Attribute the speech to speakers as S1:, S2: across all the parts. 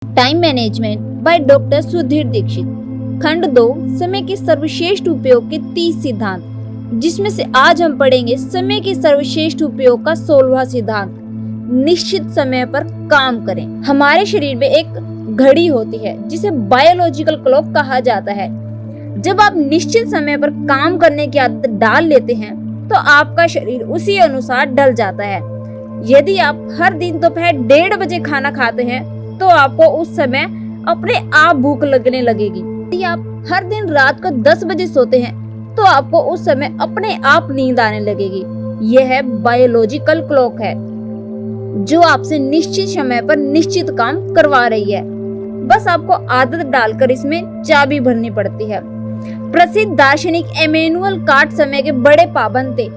S1: Time management by doctor Sudhir Dikshit. खंड 2, समय के सर्वश्रेष्ठ उपयोग के 30 सिद्धांत, जिसमें से आज हम पढ़ेंगे समय के सर्वश्रेष्ठ उपयोग का 16वां सिद्धांत, निश्चित समय पर काम करें। हमारे शरीर में एक घड़ी होती है जिसे बायोलॉजिकल क्लॉक कहा जाता है। जब आप निश्चित समय पर काम करने की आदत डाल लेते हैं तो आपका शरीर उसी अनुसार ढल जाता है। यदि आप हर दिन दोपहर 1:30 बजे खाना खाते हैं तो आपको उस समय अपने आप भूख लगने लगेगी। यदि आप हर दिन रात को 10 बजे सोते हैं तो आपको उस समय अपने आप नींद आने लगेगी। यह है बायोलॉजिकल क्लॉक है जो आपसे निश्चित समय पर निश्चित काम करवा रही है। बस आपको आदत डालकर इसमें चाबी भरनी पड़ती है। प्रसिद्ध दार्शनिक इमैनुअल कांट समय के बड़े पाबंद थे।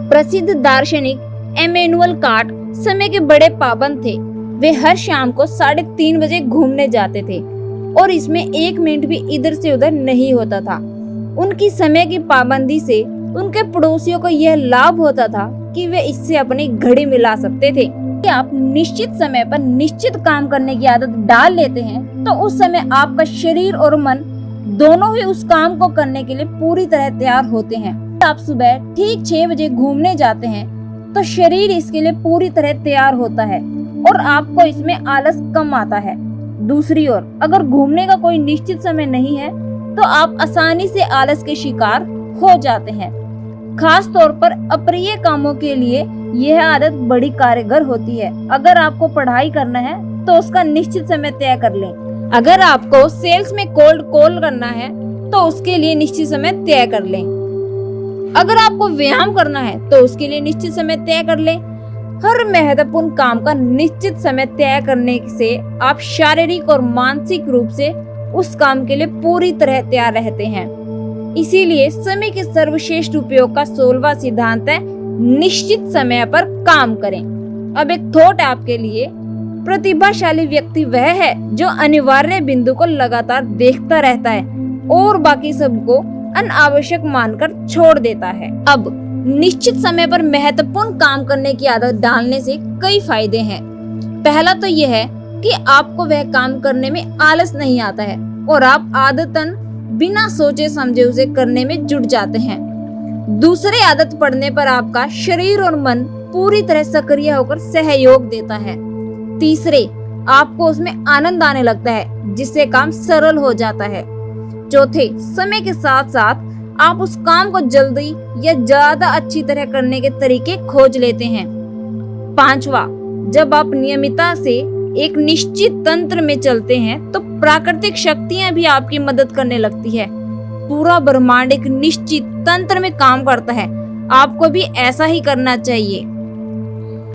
S1: प्रसिद्ध दार्शनिक इमैनुअल कांट समय के बड़े पाबंद थे। वे हर शाम को 3:30 बजे घूमने जाते थे और इसमें 1 मिनट भी इधर से उधर नहीं होता था। उनकी समय की पाबंदी से उनके पड़ोसियों को यह लाभ होता था कि वे इससे अपनी घड़ी मिला सकते थे। यदि आप निश्चित समय पर निश्चित काम करने की आदत डाल लेते हैं तो उस समय आपका शरीर और मन दोनों ही उस काम को करने के लिए पूरी तरह तैयार होते हैं। आप सुबह ठीक 6 बजे घूमने जाते हैं तो शरीर इसके लिए पूरी तरह तैयार होता है और आपको इसमें आलस कम आता है। दूसरी ओर अगर घूमने का कोई निश्चित समय नहीं है तो आप आसानी से आलस के शिकार हो जाते हैं। खास तौर पर अप्रिय कामों के लिए यह आदत बड़ी कारगर होती है। अगर आपको पढ़ाई करना है तो उसका निश्चित समय तय कर लें। अगर आपको सेल्स में कोल्ड कॉल करना है तो उसके लिए निश्चित समय तय कर लें। अगर आपको व्यायाम करना है तो उसके लिए निश्चित समय तय कर लें। हर महत्वपूर्ण काम का निश्चित समय तय करने से आप शारीरिक और मानसिक रूप से उस काम के लिए पूरी तरह तैयार रहते हैं। इसीलिए समय के सर्वश्रेष्ठ उपयोग का 16वां सिद्धांत है, निश्चित समय पर काम करें। अब एक थॉट आपके लिए, प्रतिभाशाली व्यक्ति वह है जो अनिवार्य बिंदु को लगातार देखता रहता है और बाकी सबको अनावश्यक मानकर छोड़ देता है। अब निश्चित समय पर महत्वपूर्ण काम करने की आदत डालने से कई फायदे हैं। पहला तो यह है कि आपको वह काम करने में आलस नहीं आता है और आप आदतन बिना सोचे समझे उसे करने में जुट जाते हैं। दूसरे, आदत पड़ने पर आपका शरीर और मन पूरी तरह सक्रिय होकर सहयोग देता है। तीसरे, आपको उसमें आनंद आने लगता है जिससे काम सरल हो जाता है। चौथे, समय के साथ साथ आप उस काम को जल्दी या ज्यादा अच्छी तरह करने के तरीके खोज लेते हैं। पांचवा, जब आप नियमितता से एक निश्चित तंत्र में चलते हैं तो प्राकृतिक शक्तियां भी आपकी मदद करने लगती है। पूरा ब्रह्मांड एक निश्चित तंत्र में काम करता है। आपको भी ऐसा ही करना चाहिए।